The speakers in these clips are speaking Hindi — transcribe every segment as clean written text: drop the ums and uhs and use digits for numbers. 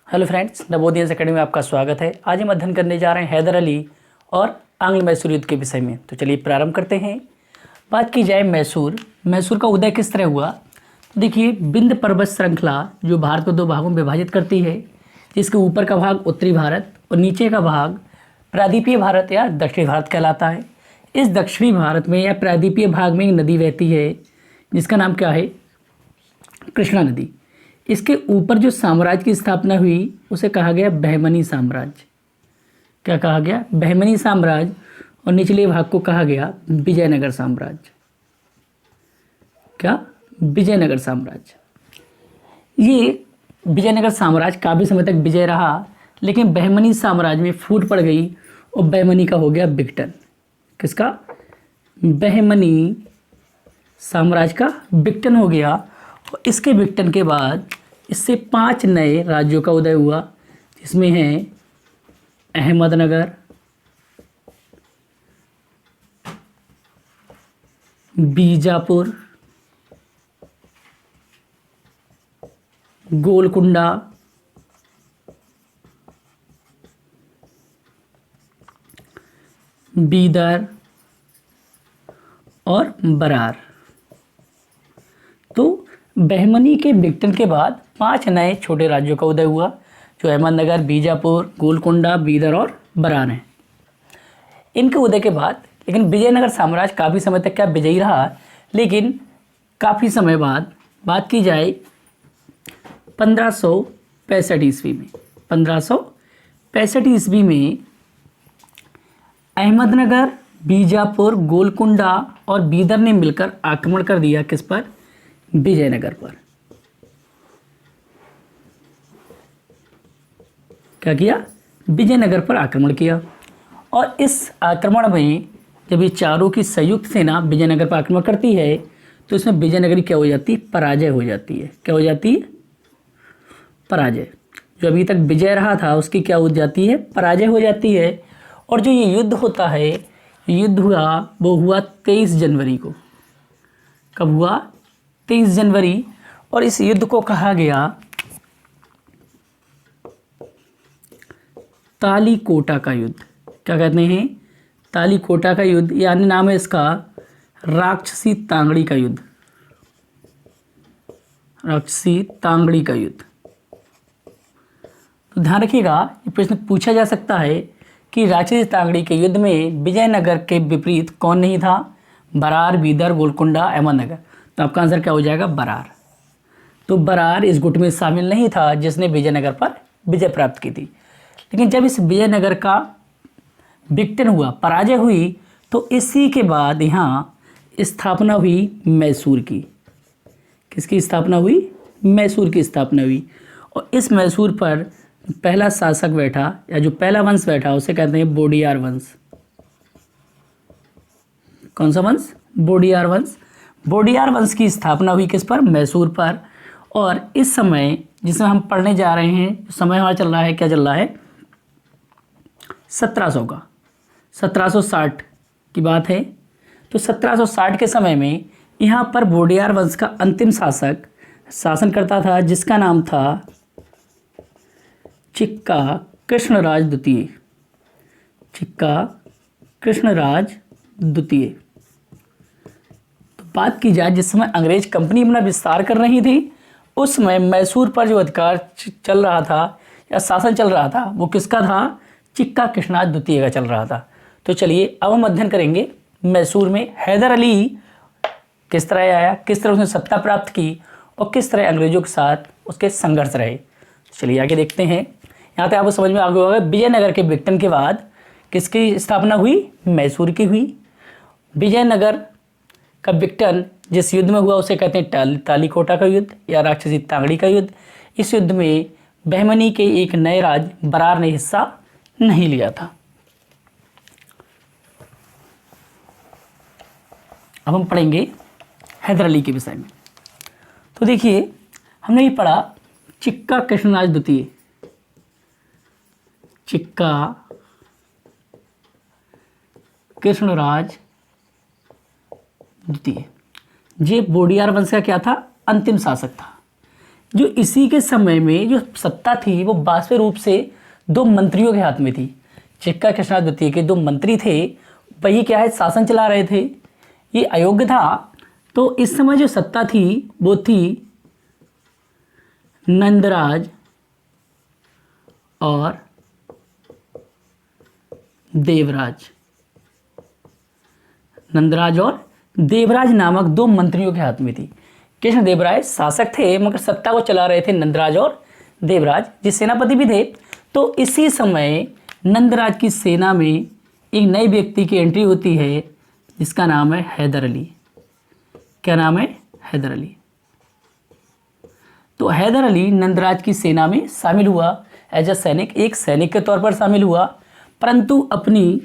हेलो फ्रेंड्स, नवोदय अकेडमी में आपका स्वागत है। आज हम अध्ययन करने जा रहे हैं हैदर अली और आंग्ल मैसूर युद्ध के विषय में। तो चलिए प्रारंभ करते हैं। बात की जाए मैसूर का उदय किस तरह हुआ। तो देखिए, विंध्य पर्वत श्रृंखला जो भारत को दो भागों में विभाजित करती है, जिसके ऊपर का भाग उत्तरी भारत और नीचे का भाग प्रायद्वीपीय भारत या दक्षिणी भारत कहलाता है। इस दक्षिणी भारत में या प्रायद्वीपीय भाग में एक नदी बहती है जिसका नाम क्या है, कृष्णा नदी। इसके ऊपर जो साम्राज्य की स्थापना हुई उसे कहा गया बहमनी साम्राज्य। क्या कहा गया, बहमनी साम्राज्य। और निचले भाग को कहा गया विजयनगर साम्राज्य। क्या, विजयनगर साम्राज्य। ये विजयनगर साम्राज्य काफ़ी समय तक विजय रहा, लेकिन बहमनी साम्राज्य में फूट पड़ गई और बहमनी का हो गया विघटन। किसका, बहमनी साम्राज्य का विघटन हो गया। और इसके विघटन के बाद इससे 5 नए राज्यों का उदय हुआ, जिसमें हैं अहमदनगर, बीजापुर, गोलकुंडा, बीदर और बरार। तो बहमनी के विघटन के बाद 5 नए छोटे राज्यों का उदय हुआ, जो अहमदनगर, बीजापुर, गोलकुंडा, बीदर और बरार हैं। इनके उदय के बाद लेकिन विजयनगर साम्राज्य काफ़ी समय तक क्या विजयी रहा, लेकिन काफ़ी समय बाद बात की जाए 1565 ईस्वी में, 1565 ईस्वी में अहमदनगर, बीजापुर, गोलकुंडा और बीदर ने मिलकर आक्रमण कर दिया किस पर, विजयनगर पर। क्या किया, विजयनगर पर आक्रमण किया। और इस आक्रमण में जब ये चारों की संयुक्त सेना विजयनगर पर आक्रमण करती है तो इसमें विजयनगर क्या हो जाती है, पराजय हो जाती है। क्या हो जाती है, पराजय। जो अभी तक विजय रहा था उसकी क्या हो जाती है, पराजय हो जाती है। और जो ये युद्ध होता है, युद्ध हुआ वो हुआ 23 जनवरी को। कब हुआ, 23 जनवरी। और इस युद्ध को कहा गया तालीकोटा का युद्ध। क्या कहते हैं, तालीकोटा का युद्ध, यानी नाम है इसका राक्षसी तांगड़ी का युद्ध। राक्षसी तांगड़ी का युद्ध। तो ध्यान रखिएगा, ये प्रश्न पूछा जा सकता है कि राक्षसी तांगड़ी के युद्ध में विजयनगर के विपरीत कौन नहीं था, बरार, बीदर, गोलकुंडा, अहमदनगर। तो आपका आंसर क्या हो जाएगा, बरार। तो बरार इस गुट में शामिल नहीं था जिसने विजयनगर पर विजय प्राप्त की थी। लेकिन जब इस विजयनगर का विघटन हुआ, पराजय हुई, तो इसी के बाद यहाँ स्थापना हुई मैसूर की। किसकी स्थापना हुई, मैसूर की स्थापना हुई। और इस मैसूर पर पहला शासक बैठा या जो पहला वंश बैठा उसे कहते हैं बोडियार वंश। कौन सा वंश, बोडियार वंश। बोडियार वंश की स्थापना हुई किस पर, मैसूर पर। और इस समय जिसमें हम पढ़ने जा रहे हैं, समय हमारा चल रहा है, क्या चल रहा है, 1700 का, 1760 की बात है। तो 1760 के समय में यहाँ पर बोडियार वंश का अंतिम शासक शासन करता था, जिसका नाम था चिक्का कृष्णराज द्वितीय। चिक्का कृष्णराज द्वितीय। तो बात की जाए जिस समय अंग्रेज कंपनी अपना विस्तार कर रही थी, उस समय मैसूर पर जो अधिकार चल रहा था या शासन चल रहा था वो किसका था, चिक्का कृष्णराज द्वितीय का चल रहा था। तो चलिए अब हम अध्ययन करेंगे मैसूर में हैदर अली किस तरह आया, किस तरह उसने सत्ता प्राप्त की और किस तरह अंग्रेजों के साथ उसके संघर्ष रहे। चलिए आगे देखते हैं। यहाँ तक आपको समझ में आ गया होगा, विजयनगर के विघटन के बाद किसकी स्थापना हुई, मैसूर की हुई। विजयनगर का विघटन जिस युद्ध में हुआ उसे कहते हैं तालीकोटा का युद्ध या राक्षसी तांगड़ी का युद्ध। इस युद्ध में बहमनी के एक नए राज्य बरार ने हिस्सा नहीं लिया था। अब हम पढ़ेंगे हैदर अली के विषय में। तो देखिए, हमने ये पढ़ा चिक्का कृष्णराज द्वितीय। चिक्का कृष्णराज द्वितीय, ये बोडियार वंश का क्या था, अंतिम शासक था। जो इसी के समय में जो सत्ता थी वो वास्तविक रूप से दो मंत्रियों के हाथ में थी। चिक्का कृष्णा द्वितीय के दो मंत्री थे, वही क्या है शासन चला रहे थे। ये अयोग्य था, तो इस समय जो सत्ता थी वो थी नंदराज और देवराज। नंदराज और देवराज नामक दो मंत्रियों के हाथ में थी। कृष्ण देवराय शासक थे मगर सत्ता को चला रहे थे नंदराज और देवराज, जिस सेनापति भी थे। तो इसी समय नंदराज की सेना में एक नए व्यक्ति की एंट्री होती है जिसका नाम है हैदर अली। क्या नाम है? हैदर अली। तो हैदर अली नंदराज की सेना में शामिल हुआ एज अ सैनिक, एक सैनिक के तौर पर शामिल हुआ, परंतु अपनी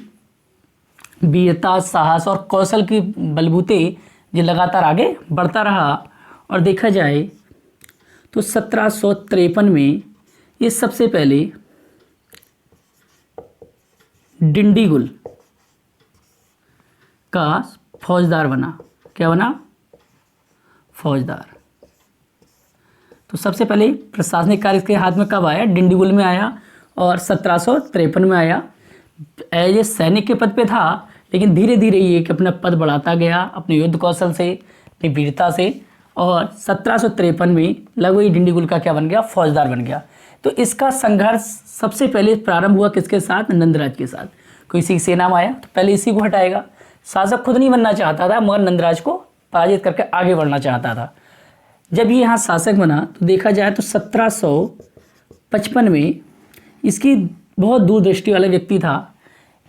वीरता, साहस और कौशल के बलबूते ये लगातार आगे बढ़ता रहा। और देखा जाए तो 1753 में ये सबसे पहले डिंडीगुल का फौजदार बना। क्या बना? फौजदार। तो सबसे पहले प्रशासनिक कार्य इसके हाथ में कब आया? डिंडीगुल में आया और 1753 में आया। एज ए सैनिक के पद पे था, लेकिन धीरे धीरे ये कि अपना पद बढ़ाता गया अपने युद्ध कौशल से, अपनी वीरता से, और 1753 में लगभग डिंडीगुल का क्या बन गया? फौजदार बन गया। तो इसका संघर्ष सबसे पहले प्रारंभ हुआ किसके साथ? नंदराज के साथ। कोई इसी सेना में आया तो पहले इसी को हटाएगा। शासक खुद नहीं बनना चाहता था मगर नंदराज को पराजित करके आगे बढ़ना चाहता था। जब ये यहाँ शासक बना तो देखा जाए तो 1755 में इसकी बहुत दूरदृष्टि वाला व्यक्ति था।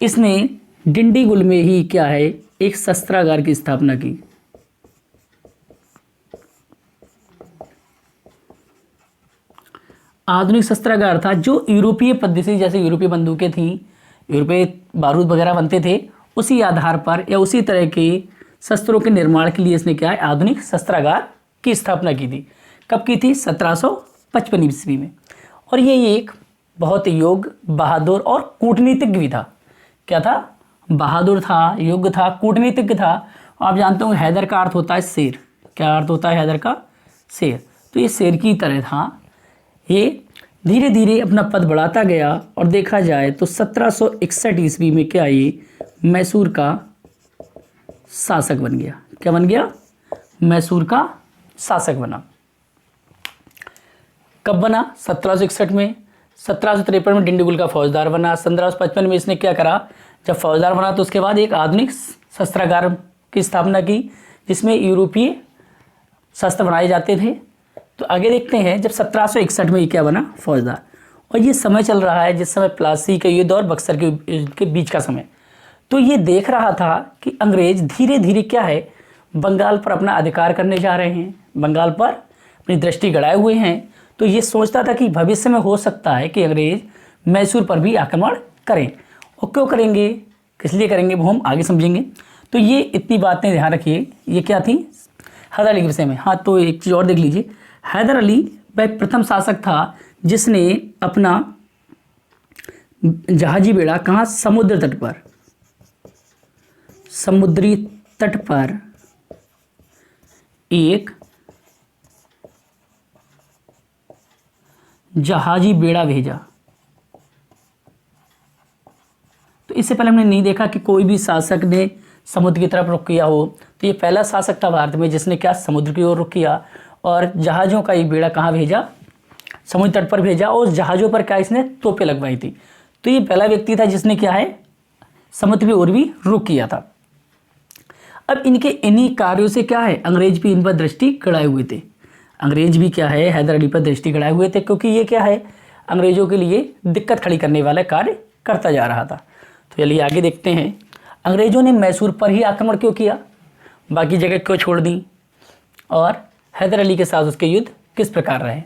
इसने डिंडीगुल में ही क्या है एक शस्त्रागार की स्थापना की। आधुनिक शस्त्रागार था जो यूरोपीय पद्धति, जैसे यूरोपीय बंदूकें थी, यूरोपीय बारूद वगैरह बनते थे, उसी आधार पर या उसी तरह के शस्त्रों के निर्माण के लिए इसने क्या है आधुनिक शस्त्रागार की स्थापना की थी। कब की थी? 1755 ईस्वी में। और ये एक बहुत योग्य, बहादुर और कूटनीतिज्ञ भी था। क्या था? बहादुर था, योग्य था, कूटनीतिज्ञ था। आप जानते हो हैदर का अर्थ होता है शेर। क्या अर्थ होता है हैदर का? शेर। तो ये शेर की तरह था। ये धीरे धीरे अपना पद बढ़ाता गया और देखा जाए तो 1761 ईस्वी में क्या ये मैसूर का शासक बन गया। क्या बन गया? मैसूर का शासक बना। कब बना? 1761 में। 1753 में डिंडीगुल का फौजदार बना। 1755 में इसने क्या करा? जब फौजदार बना तो उसके बाद एक आधुनिक शस्त्रागार की स्थापना की जिसमें यूरोपीय शस्त्र बनाए जाते थे। तो आगे देखते हैं जब 1761 में ये क्या बना? फौजदार। और ये समय चल रहा है जिस समय प्लासी के युद्ध और बक्सर के युद्ध के बीच का समय। तो ये देख रहा था कि अंग्रेज धीरे धीरे क्या है बंगाल पर अपना अधिकार करने जा रहे हैं, बंगाल पर अपनी दृष्टि गड़ाए हुए हैं। तो ये सोचता था कि भविष्य में हो सकता है कि अंग्रेज मैसूर पर भी आक्रमण करें। और क्यों करेंगे, किस लिए करेंगे, वो हम आगे समझेंगे। तो ये इतनी बातें ध्यान रखिए। ये क्या थी? हैदर अली के विषय में। हाँ, तो एक चीज़ और देख लीजिए। हैदर अली वह प्रथम शासक था जिसने अपना जहाजी बेड़ा कहाँ? समुद्र तट पर, समुद्री तट पर एक जहाजी बेड़ा भेजा। तो इससे पहले हमने नहीं देखा कि कोई भी शासक ने समुद्र की तरफ रुख किया हो। तो ये पहला शासक था भारत में जिसने क्या समुद्र की ओर रुख किया और जहाज़ों का ये बेड़ा कहाँ भेजा? समुद्र तट पर भेजा। और जहाज़ों पर क्या इसने तोपें लगवाई थी। तो ये पहला व्यक्ति था जिसने क्या है समुद्र की ओर भी रुख किया था। अब इनके इन्हीं कार्यों से क्या है अंग्रेज भी इन पर दृष्टि गड़ाए हुए थे। अंग्रेज भी क्या है हैदर अली पर दृष्टि गड़ाए हुए थे, क्योंकि ये क्या है अंग्रेजों के लिए दिक्कत खड़ी करने वाला कार्य करता जा रहा था। तो चलिए आगे देखते हैं अंग्रेजों ने मैसूर पर ही आक्रमण क्यों किया, बाकी जगह क्यों छोड़ दी, और हैदर अली के साथ उसके युद्ध किस प्रकार रहे।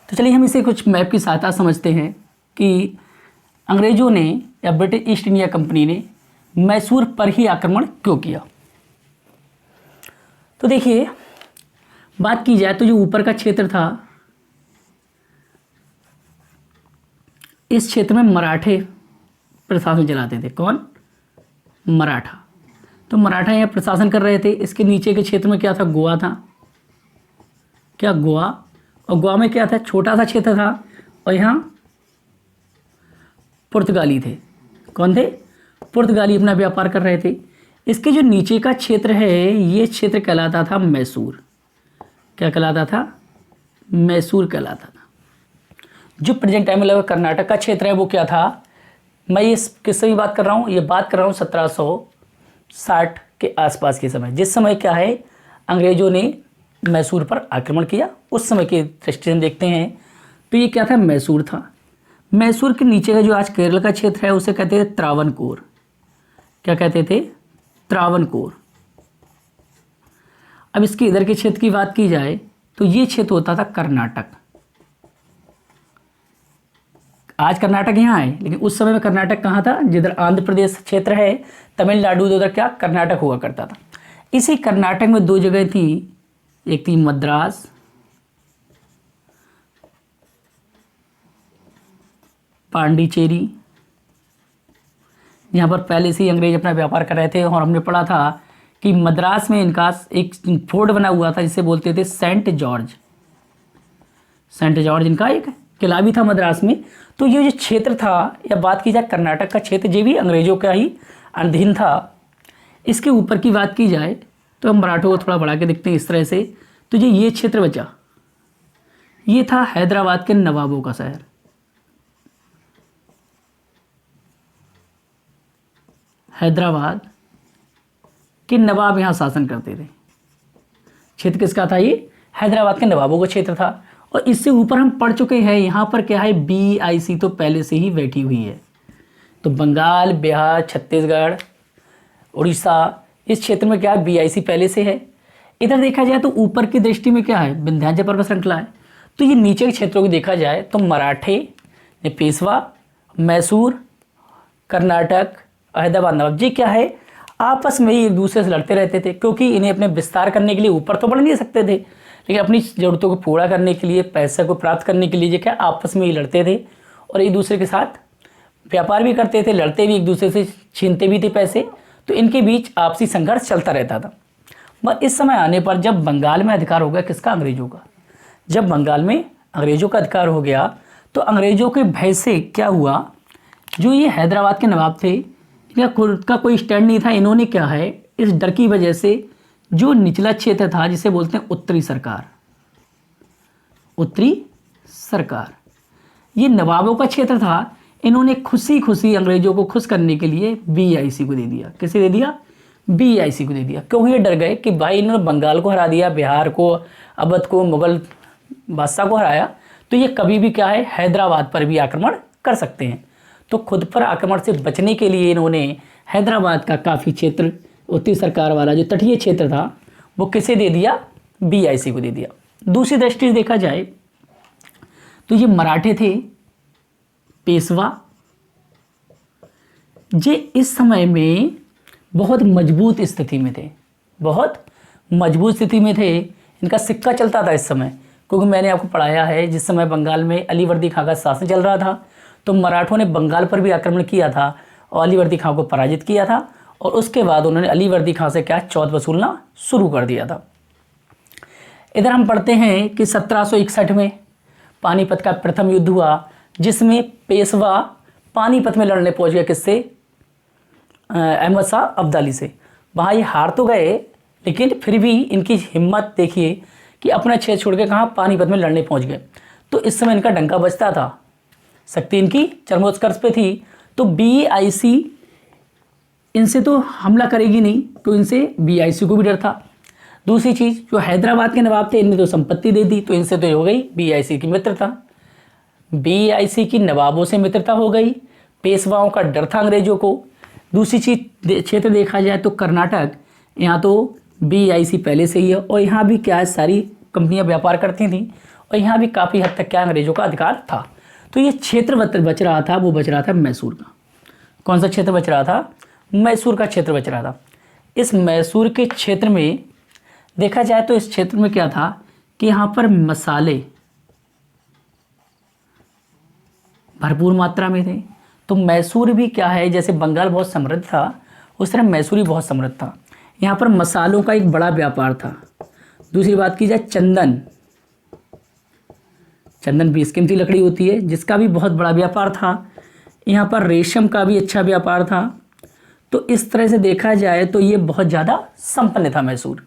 तो चलिए हम इसे कुछ मैप की सहायता समझते हैं कि अंग्रेजों ने या ब्रिटिश ईस्ट इंडिया कंपनी ने मैसूर पर ही आक्रमण क्यों किया। तो देखिए बात की जाए तो जो ऊपर का क्षेत्र था इस क्षेत्र में मराठे प्रशासन चलाते थे। कौन? मराठा। तो मराठा यहाँ प्रशासन कर रहे थे। इसके नीचे के क्षेत्र में क्या था, गोवा था, क्या गोवा, और गोवा में क्या था, छोटा सा क्षेत्र था, और यहाँ पुर्तगाली थे। कौन थे, पुर्तगाली अपना व्यापार कर रहे थे। इसके जो नीचे का क्षेत्र है ये क्षेत्र कहलाता था मैसूर। क्या कहलाता था, मैसूर कहलाता था। जो प्रेजेंट टाइम में कर्नाटक का क्षेत्र है वो क्या था, मैं ये किससे भी बात कर रहा हूँ, ये बात कर रहा हूँ 1760 के आसपास के समय, जिस समय क्या है अंग्रेजों ने मैसूर पर आक्रमण किया। उस समय की दृष्टि से देखते हैं तो ये क्या था, मैसूर था। मैसूर के नीचे का जो आज केरल का क्षेत्र है उसे कहते थे त्रावणकोर। क्या कहते थे, त्रावणकोर। अब इसके इधर के क्षेत्र की बात की जाए तो ये क्षेत्र होता था कर्नाटक। आज कर्नाटक यहाँ है, लेकिन उस समय में कर्नाटक कहाँ था, जिधर आंध्र प्रदेश क्षेत्र है, तमिलनाडु, उधर क्या कर्नाटक हुआ करता था। इसी कर्नाटक में दो जगह थी, एक थी मद्रास, पांडिचेरी, यहाँ पर पहले से ही अंग्रेज अपना व्यापार कर रहे थे। और हमने पढ़ा था कि मद्रास में इनका एक फोर्ट बना हुआ था जिसे बोलते थे सेंट जॉर्ज। सेंट जॉर्ज इनका एक किला भी था मद्रास में। तो ये जो क्षेत्र था, या बात की जाए कर्नाटक का क्षेत्र, ये भी अंग्रेजों का ही अधीन था। इसके ऊपर की बात की जाए तो हम मराठों को थोड़ा बढ़ा के देखते हैं इस तरह से। तो ये क्षेत्र बचा, ये था हैदराबाद के नवाबों का शहर। हैदराबाद के नवाब यहाँ शासन करते थे। क्षेत्र किसका था, ये हैदराबाद के नवाबों का क्षेत्र था। और इससे ऊपर हम पढ़ चुके हैं, यहाँ पर क्या है, BIC तो पहले से ही बैठी हुई है। तो बंगाल, बिहार, छत्तीसगढ़, उड़ीसा, इस क्षेत्र में क्या है, BIC पहले से है। इधर देखा जाए तो ऊपर की दृष्टि में क्या है, विंध्याचल पर्वत श्रृंखला है। तो ये नीचे के क्षेत्रों को देखा जाए तो मराठे ने पेशवा, मैसूर, कर्नाटक, हैदराबाद, नवाब जी क्या है, आपस में ही एक दूसरे से लड़ते रहते थे, क्योंकि इन्हें अपने विस्तार करने के लिए ऊपर तो बढ़ नहीं सकते थे, लेकिन अपनी ज़रूरतों को पूरा करने के लिए, पैसे को प्राप्त करने के लिए, जो क्या आपस में ही लड़ते थे और एक दूसरे के साथ व्यापार भी करते थे, लड़ते भी, एक दूसरे से छीनते भी थे पैसे। तो इनके बीच आपसी संघर्ष चलता रहता था। मगर इस समय आने पर जब बंगाल में अधिकार हो गया किसका, अंग्रेजों का, जब बंगाल में अंग्रेजों का अधिकार हो गया तो अंग्रेजों के भय से क्या हुआ, जो ये हैदराबाद के नवाब थे, इनका खुद का कोई स्टैंड नहीं था। इन्होंने क्या है, इस डर की वजह से जो निचला क्षेत्र था, जिसे बोलते हैं उत्तरी सरकार, उत्तरी सरकार, ये नवाबों का क्षेत्र था। इन्होंने खुशी खुशी अंग्रेजों को खुश करने के लिए BIC को दे दिया। किसे दे दिया, BIC को दे दिया। क्यों, ये डर गए कि भाई इन्होंने बंगाल को हरा दिया, बिहार को, अवध को, मुगल बादशाह को हराया, तो ये कभी भी क्या है, हैदराबाद पर भी आक्रमण कर सकते हैं। तो खुद पर आक्रमण से बचने के लिए इन्होंने हैदराबाद का काफ़ी क्षेत्र, उत्तरी सरकार वाला जो तटीय क्षेत्र था, वो किसे दे दिया, BIC को दे दिया। दूसरी दृष्टि से देखा जाए तो ये मराठे थे, पेशवा, जे इस समय में बहुत मजबूत स्थिति में थे, बहुत मजबूत स्थिति में थे। इनका सिक्का चलता था इस समय, क्योंकि मैंने आपको पढ़ाया है जिस समय बंगाल में अली वर्दी खां का शासन चल रहा था तो मराठों ने बंगाल पर भी आक्रमण किया था और अली वर्दी खां को पराजित किया था। और उसके बाद उन्होंने अली वर्दी खां से क्या, चौथ वसूलना शुरू कर दिया था। इधर हम पढ़ते हैं कि 1761 में पानीपत का प्रथम युद्ध हुआ, जिसमें पेशवा पानीपत में लड़ने पहुंच गया, किससे, अहमद शाह अब्दाली से। वहाँ ये हार तो गए, लेकिन फिर भी इनकी हिम्मत देखिए कि अपना क्षेत्र छोड़ के कहाँ, पानीपत में लड़ने पहुंच गए। तो इस समय इनका डंका बजता था, शक्ति इनकी चरमोत्कर्ष पे थी। तो BIC इनसे तो हमला करेगी नहीं, तो इनसे BIC को भी डर था। दूसरी चीज़, जो हैदराबाद के नवाब थे, इनने तो संपत्ति दे दी, तो इनसे तो हो गई BIC की मित्रता। BIC की नवाबों से मित्रता हो गई, पेशवाओं का डर था अंग्रेजों को। दूसरी चीज़ क्षेत्र देखा जाए तो कर्नाटक, यहाँ तो BIC पहले से ही है, और यहाँ भी क्या है, सारी कंपनियाँ व्यापार करती थी, और यहाँ भी काफ़ी हद तक क्या अंग्रेजों का अधिकार था। तो ये क्षेत्र बच रहा था, वो बच रहा था मैसूर का। कौन सा क्षेत्र बच रहा था, मैसूर का क्षेत्र बच रहा था। इस मैसूर के क्षेत्र में देखा जाए तो इस क्षेत्र में क्या था कि यहाँ पर मसाले भरपूर मात्रा में थे। तो मैसूर भी क्या है, जैसे बंगाल बहुत समृद्ध था उस तरह मैसूर भी बहुत समृद्ध था। यहाँ पर मसालों का एक बड़ा व्यापार था। दूसरी बात की जाए चंदन, चंदन भी कीमती लकड़ी होती है, जिसका भी बहुत बड़ा व्यापार था। यहाँ पर रेशम का भी अच्छा व्यापार था। तो इस तरह से देखा जाए तो ये बहुत ज़्यादा संपन्न था मैसूर।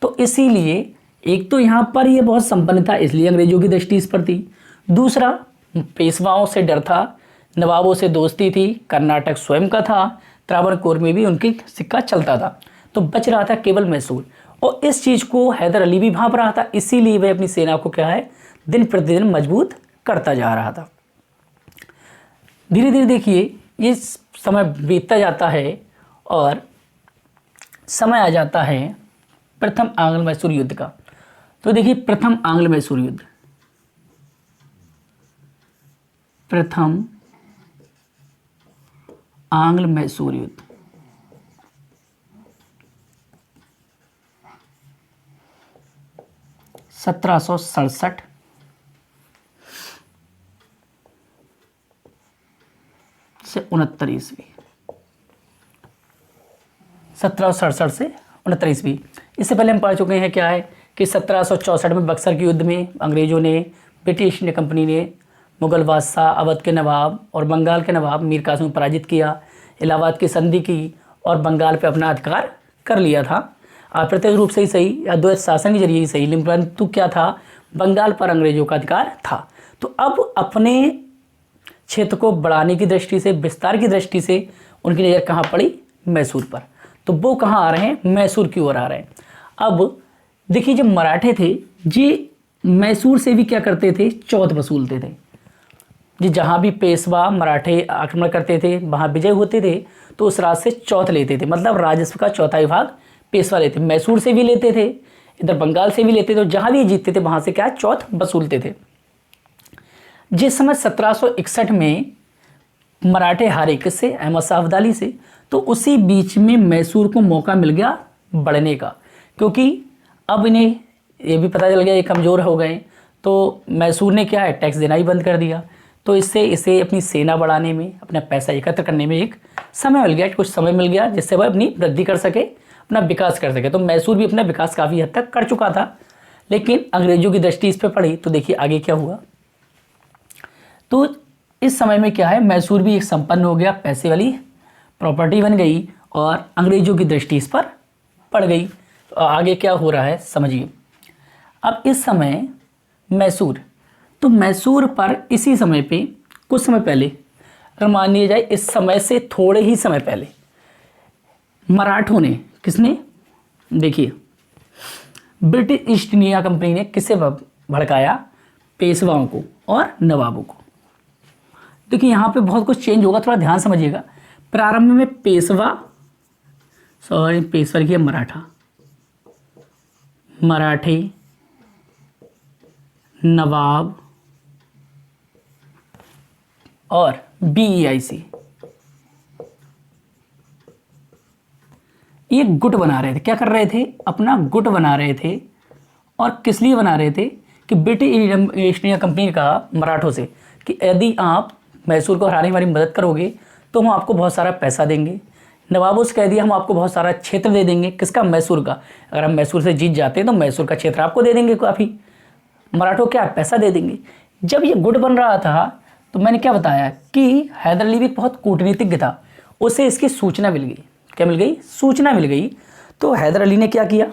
तो इसीलिए एक तो यहाँ पर ये बहुत संपन्न था, इसलिए अंग्रेजों की दृष्टि इस पर थी। दूसरा, पेशवाओं से डर था, नवाबों से दोस्ती थी, कर्नाटक स्वयं का था, त्रावणकोर में भी उनकी सिक्का चलता था। तो बच रहा था केवल मैसूर, और इस चीज़ को हैदर अली भी भांप रहा था। इसीलिए वह अपनी सेना को क्या है, दिन प्रतिदिन मजबूत करता जा रहा था। धीरे धीरे देखिए ये समय बीतता जाता है और समय आ जाता है प्रथम आंग्ल मैसूर युद्ध का। तो देखिए प्रथम आंग्ल मैसूर युद्ध, प्रथम आंग्ल मैसूर युद्ध, सत्रह सौ सड़सठ से 69 ईस्वी, 1767 से 69 ईस्वी। इससे पहले हम पढ़ चुके हैं क्या है कि 1764 में बक्सर के युद्ध में अंग्रेजों ने, ब्रिटिश ईस्ट इंडिया कंपनी ने मुगल बादशाह, अवध के नवाब और बंगाल के नवाब मीर कासिम को पराजित किया, इलाहाबाद की संधि की और बंगाल पर अपना अधिकार कर लिया था। अप्रत्यक्ष रूप से ही सही या द्वैत शासन के जरिए ही सही, लेकिन परंतु क्या था, बंगाल पर अंग्रेजों का अधिकार था। तो अब अपने क्षेत्र को बढ़ाने की दृष्टि से, विस्तार की दृष्टि से उनकी नज़र कहाँ पड़ी, मैसूर पर। तो वो कहाँ आ रहे हैं, मैसूर की ओर आ रहे हैं। अब देखिए जब मराठे थे जी मैसूर से भी क्या करते थे, चौथ वसूलते थे। जी जहाँ भी पेशवा मराठे आक्रमण करते थे, वहाँ विजय होते थे, तो उस राज से चौथ लेते थे, मतलब राजस्व का चौथा भाग पेशवा लेते। मैसूर से भी लेते थे, इधर बंगाल से भी लेते थे, तो जहाँ भी जीतते थे वहाँ से क्या चौथ वसूलते थे। जिस समय 1761 में मराठे हारे किससे, अहमद शाह अब्दाली से, तो उसी बीच में मैसूर को मौका मिल गया बढ़ने का, क्योंकि अब इन्हें ये भी पता चल गया ये कमज़ोर हो गए। तो मैसूर ने क्या है, टैक्स देना ही बंद कर दिया। तो इससे इसे अपनी सेना बढ़ाने में, अपना पैसा एकत्र करने में एक समय मिल गया, कुछ समय मिल गया, जिससे वह अपनी वृद्धि कर सके, अपना विकास कर सके। तो मैसूर भी अपना विकास काफ़ी हद तक कर चुका था, लेकिन अंग्रेजों की दृष्टि इस पर पड़ी। तो देखिए आगे क्या हुआ। तो इस समय में क्या है, मैसूर भी एक संपन्न हो गया, पैसे वाली प्रॉपर्टी बन गई और अंग्रेजों की दृष्टि इस पर पड़ गई। तो आगे क्या हो रहा है समझिए। अब इस समय मैसूर, तो मैसूर पर इसी समय पे कुछ समय पहले, अगर मान लिया जाए इस समय से थोड़े ही समय पहले, मराठों ने, किसने, देखिए ब्रिटिश ईस्ट इंडिया कंपनी ने किससे भड़काया, पेशवाओं को और नवाबों को। देखिए यहाँ पे बहुत कुछ चेंज होगा, थोड़ा ध्यान समझिएगा। प्रारंभ में पेशवा, पेशवा लिखिए मराठा, मराठे, नवाब और BEIC, ये गुट बना रहे थे। क्या कर रहे थे, अपना गुट बना रहे थे। और किस लिए बना रहे थे कि ब्रिटिश ईस्ट इंडिया कंपनी का मराठों से कि यदि आप मैसूर को हराने में हमारी मदद करोगे तो हम आपको बहुत सारा पैसा देंगे। नवाबों से कह दिया हम आपको बहुत सारा क्षेत्र दे देंगे, किसका, मैसूर का। अगर हम मैसूर से जीत जाते हैं तो मैसूर का क्षेत्र आपको दे देंगे, काफ़ी मराठों क्या पैसा दे देंगे। जब ये गुट बन रहा था तो मैंने क्या बताया कि हैदर अली भी बहुत कूटनीतिज्ञ था, उसे इसकी सूचना मिल गई। क्या मिल गई, सूचना मिल गई। तो हैदर अली ने क्या किया,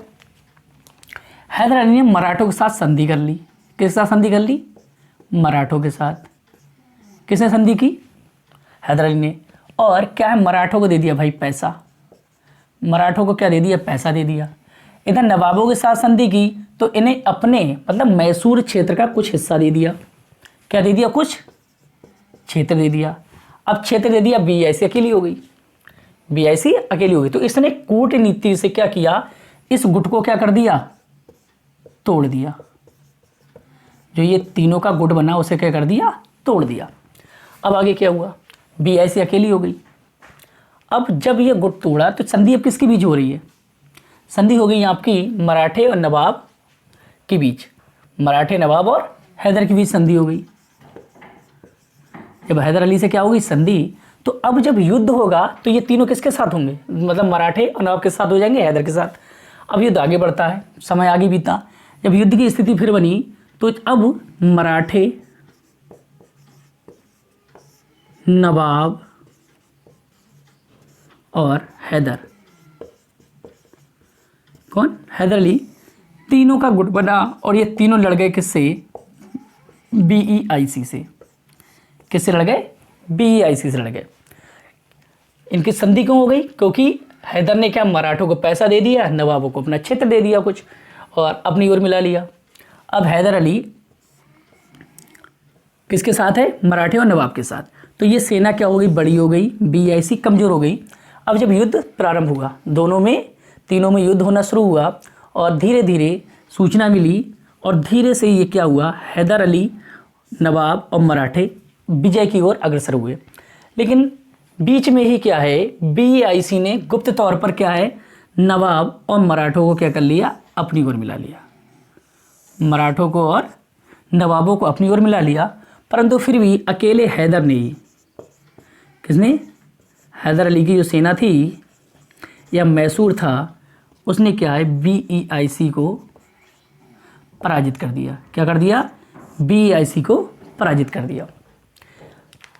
हैदर अली ने मराठों के साथ संधि कर ली। किसके साथ संधि कर ली, मराठों के साथ। किसने संधि की, हैदर अली ने। और क्या है, मराठों को दे दिया भाई पैसा, मराठों को क्या दे दिया, पैसा दे दिया। इधर नवाबों के साथ संधि की तो इन्हें अपने मतलब मैसूर क्षेत्र का कुछ हिस्सा दे दिया। क्या दे दिया, कुछ क्षेत्र दे दिया। अब क्षेत्र दे दिया, BIC अकेली हो गई, BIC अकेली हो गई। तो इसने कूटनीति से क्या किया, इस गुट को क्या कर दिया, तोड़ दिया। जो ये तीनों का गुट बना उसे क्या कर दिया, तोड़ दिया। अब आगे क्या हुआ, BIC अकेली हो गई। अब जब ये गुट तोड़ा तो संधि अब किसके बीच हो रही है, संधि हो गई आपकी मराठे और नवाब के बीच, मराठे नवाब और हैदर के बीच संधि हो गई। जब हैदर अली से क्या हो गई संधि, तो अब जब युद्ध होगा तो ये तीनों किसके साथ होंगे, मतलब मराठे और नवाब के साथ हो जाएंगे, हैदर के साथ। अब युद्ध आगे बढ़ता है, समय आगे बीता, जब युद्ध की स्थिति फिर बनी तो अब मराठे, नवाब और हैदर, कौन, हैदर अली, तीनों का गुट बना और ये तीनों लड़ गए किससे, BEIC से। किससे लड़ गए, BEIC से लड़ गए। इनकी संधि क्यों हो गई, क्योंकि हैदर ने क्या, मराठों को पैसा दे दिया, नवाबों को अपना क्षेत्र दे दिया कुछ और अपनी ओर मिला लिया। अब हैदर अली किसके साथ है, मराठे और नवाब के साथ। तो ये सेना क्या हो गई, बड़ी हो गई, BEIC कमज़ोर हो गई। अब जब युद्ध प्रारंभ हुआ, दोनों में, तीनों में युद्ध होना शुरू हुआ और धीरे धीरे सूचना मिली और धीरे से ये क्या हुआ, हैदर अली, नवाब और मराठे विजय की ओर अग्रसर हुए। लेकिन बीच में ही क्या है, BEIC ने गुप्त तौर पर क्या है, नवाब और मराठों को क्या कर लिया, अपनी ओर मिला लिया, मराठों को और नवाबों को अपनी ओर मिला लिया। परंतु फिर भी अकेले हैदर ने ही, किसने, हैदर अली की जो सेना थी या मैसूर था, उसने क्या है, BEIC को पराजित कर दिया। क्या कर दिया, BEIC को पराजित कर दिया।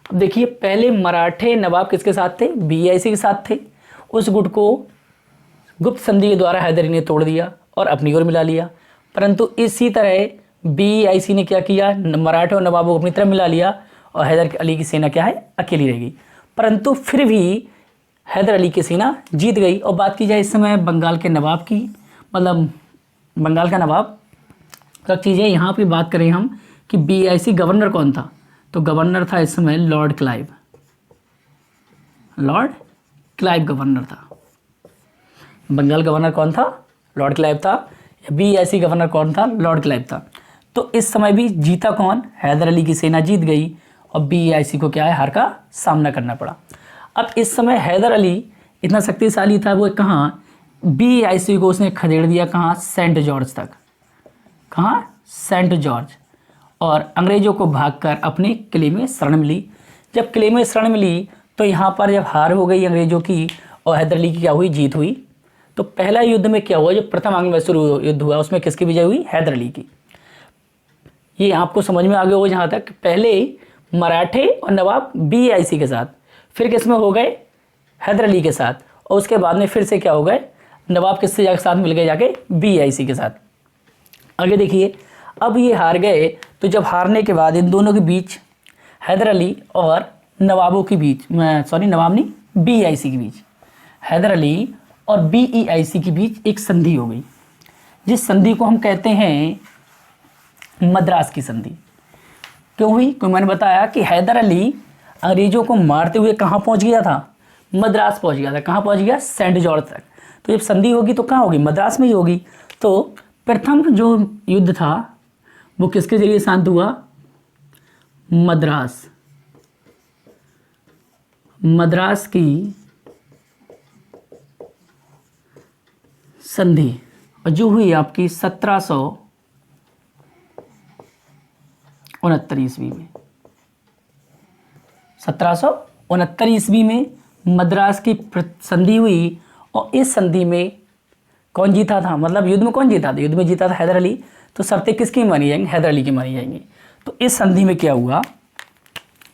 अब देखिए, पहले मराठे नवाब किसके साथ थे, BEIC के साथ थे। उस गुट को गुप्त संधि के द्वारा हैदर अली ने तोड़ दिया और अपनी ओर मिला लिया। परंतु इसी तरह BEIC ने क्या किया, मराठे और नवाबों को अपनी तरफ मिला लिया और हैदर अली की सेना क्या है, अकेली रह गई। परंतु फिर भी हैदर अली की सेना जीत गई। और बात की जाए इस समय बंगाल के नवाब की, मतलब बंगाल का नवाब, तो चीज़ें यहाँ पे बात करें हम कि BEIC गवर्नर कौन था, तो गवर्नर था इस समय Lord Clive. Lord Clive governor था। बंगाल गवर्नर कौन था, लॉर्ड क्लाइव था। BEIC गवर्नर कौन था, लॉर्ड क्लाइव था। तो इस समय भी जीता कौन, हैदर अली की सेना जीत गई और BEIC को क्या है, हार का सामना करना पड़ा। अब इस समय हैदर अली इतना शक्तिशाली था, वो कहाँ, BEIC को उसने खदेड़ दिया, कहाँ, सेंट जॉर्ज तक। कहाँ, सेंट जॉर्ज। और अंग्रेज़ों को भागकर अपने किले में शरण मिली। जब किले में शरण मिली तो यहाँ पर जब हार हो गई अंग्रेज़ों की और हैदर अली की क्या हुई, जीत हुई। तो पहला युद्ध में क्या हुआ, जो प्रथम आंग्ल मैसूर युद्ध हुआ, उसमें किसकी विजय हुई, हैदर अली की। ये आपको समझ में आ गया हो जहाँ तक, पहले मराठे और नवाब BEIC के साथ, फिर किसमें हो गए, हैदर अली के साथ, और उसके बाद में फिर से क्या हो गए, नवाब किससे जाके साथ मिल गए, जाके BEIC के साथ। आगे देखिए, अब ये हार गए, तो जब हारने के बाद इन दोनों के बीच, हैदर अली और नवाबों के बीच, नवाब नहीं, BEIC के बीच, हैदर अली और BEIC के बीच एक संधि हो गई, जिस संधि को हम कहते हैं मद्रास की संधि। क्यों हुई, क्योंकि मैंने बताया कि हैदर अली अंग्रेज़ों को मारते हुए कहाँ पहुँच गया था, मद्रास पहुँच गया था। कहाँ पहुँच गया, सेंट जॉर्ज तक। तो जब संधि होगी तो कहाँ होगी, मद्रास में ही होगी। तो प्रथम जो युद्ध था वो किसके जरिए शांत हुआ, मद्रास, मद्रास की संधि, और जो हुई आपकी 1769 ईस्वी में। 1769 ईस्वी में मद्रास की संधि हुई और इस संधि में कौन जीता था, मतलब युद्ध में कौन जीता था, युद्ध में जीता था हैदर अली। तो शर्तें किसकी मानी जाएंगी, हैदर अली की मानी जाएंगी। तो इस संधि में क्या हुआ,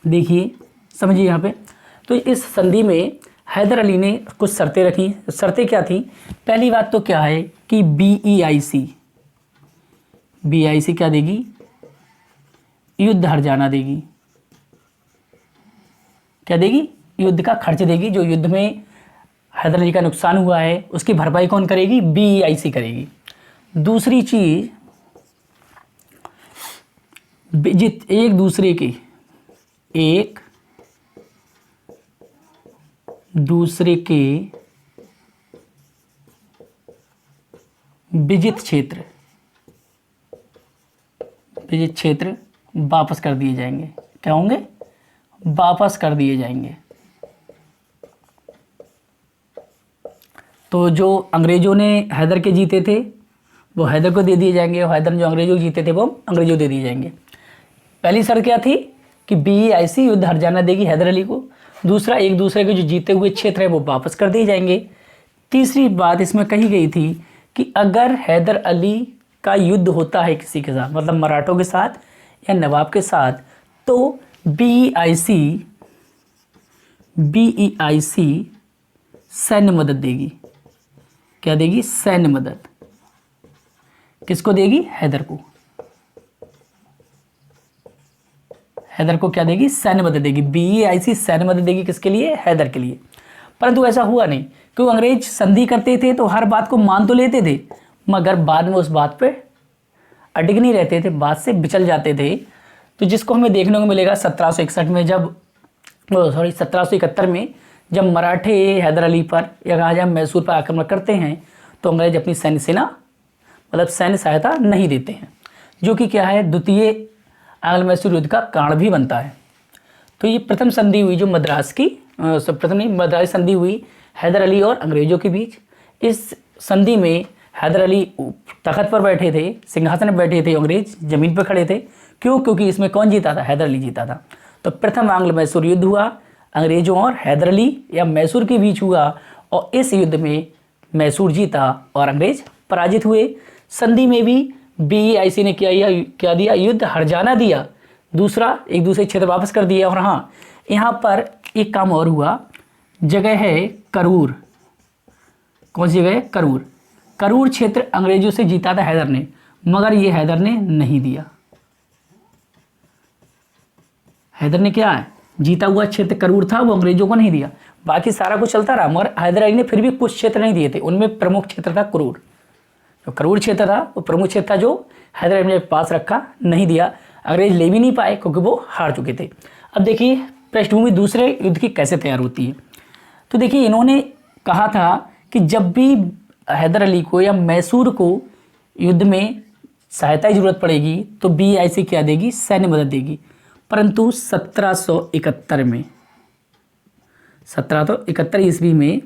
देखिए समझिए यहाँ पे। तो इस संधि में हैदर अली ने कुछ शर्तें रखी। शर्तें क्या थी, पहली बात तो क्या है कि BEIC क्या देगी, युद्ध हर्जाना देगी। क्या देगी, युद्ध का खर्च देगी। जो युद्ध में हैदर अली का नुकसान हुआ है उसकी भरपाई कौन करेगी, BEIC करेगी। दूसरी चीज, एक दूसरे के विजित क्षेत्र वापस कर दिए जाएंगे। क्या होंगे, वापस कर दिए जाएंगे। तो जो अंग्रेज़ों ने हैदर के जीते थे वो हैदर को दे दिए जाएंगे, और हैदर ने जो अंग्रेज़ों को जीते थे वो अंग्रेज़ों को दे दिए जाएंगे। पहली शर्त क्या थी कि BEIC युद्ध हर्जाना देगी हैदर अली को। दूसरा, एक दूसरे के जो जीते हुए क्षेत्र है वो वापस कर दिए जाएंगे। तीसरी बात इसमें कही गई थी कि अगर हैदर अली का युद्ध होता है किसी के साथ, मतलब मराठों के साथ या नवाब के साथ, तो बीईआईसी सैन्य मदद देगी। क्या देगी? सैन्य मदद। किसको देगी? हैदर को। हैदर को क्या देगी? सैन्य मदद देगी। बीईआईसी सैन्य मदद देगी किसके लिए? हैदर के लिए। परंतु ऐसा हुआ नहीं, क्योंकि अंग्रेज संधि करते थे तो हर बात को मान तो लेते थे, मगर बाद में उस बात पे अडिग नहीं रहते थे, बात से बिचल जाते थे। तो जिसको हमें देखने को मिलेगा 1761 में, जब 1771 में जब मराठे हैदर अली पर या कहा जाए मैसूर पर आक्रमण करते हैं, तो अंग्रेज अपनी सैन्य सेना मतलब सैन्य सहायता नहीं देते हैं, जो कि क्या है, द्वितीय आंग्ल मैसूर युद्ध का कारण भी बनता है। तो ये प्रथम संधि हुई जो मद्रास की प्रथम नहीं मद्रास संधि हुई हैदर अली और अंग्रेजों के बीच। इस संधि में हैदर अली तख्त पर बैठे थे, सिंहासन पर बैठे थे, अंग्रेज जमीन पर खड़े थे। क्यों? क्योंकि इसमें कौन जीता था? हैदर अली जीता था। तो प्रथम आंग्ल मैसूर युद्ध हुआ, अंग्रेजों और हैदर अली या मैसूर के बीच हुआ, और इस युद्ध में मैसूर जीता और अंग्रेज पराजित हुए। संधि में भी बीईआईसी ने क्या दिया? युद्ध हर्जाना दिया। दूसरा, एक दूसरे क्षेत्र वापस कर दिया। और हाँ, यहाँ पर एक काम और हुआ, जगह है करूर। कौन सी जगह है? करूर। करूर क्षेत्र अंग्रेजों से जीता था हैदर ने, मगर ये हैदर ने नहीं दिया। हैदर ने क्या है, जीता हुआ क्षेत्र करूर था, वो अंग्रेजों को नहीं दिया। बाकी सारा कुछ चलता रहा, मगर हैदर अली ने फिर भी कुछ क्षेत्र नहीं दिए थे। उनमें प्रमुख क्षेत्र था करूर। जो करूर क्षेत्र था वो प्रमुख क्षेत्र था, जो हैदर अली ने पास रखा, नहीं दिया। अंग्रेज ले भी नहीं पाए क्योंकि वो हार चुके थे। अब देखिए पृष्ठभूमि दूसरे युद्ध की कैसे तैयार होती है। तो देखिए इन्होंने कहा था कि जब भी हैदर अली को या मैसूर को युद्ध में सहायता की जरूरत पड़ेगी तो बीईआईसी क्या देगी? सैन्य मदद देगी। परंतु 1771 में 1771 ईस्वी में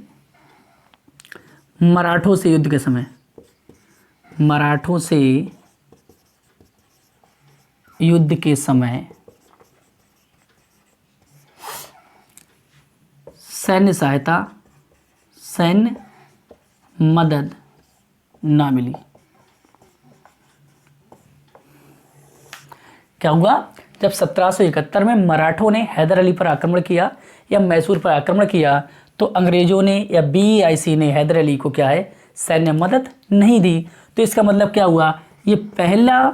मराठों से युद्ध के समय, मराठों से युद्ध के समय सैन्य सहायता, सैन्य मदद ना मिली। क्या हुआ? जब 1771 में मराठों ने हैदर अली पर आक्रमण किया या मैसूर पर आक्रमण किया, तो अंग्रेजों ने या बीईआईसी ने हैदर अली को क्या है, सैन्य मदद नहीं दी। तो इसका मतलब क्या हुआ? ये पहला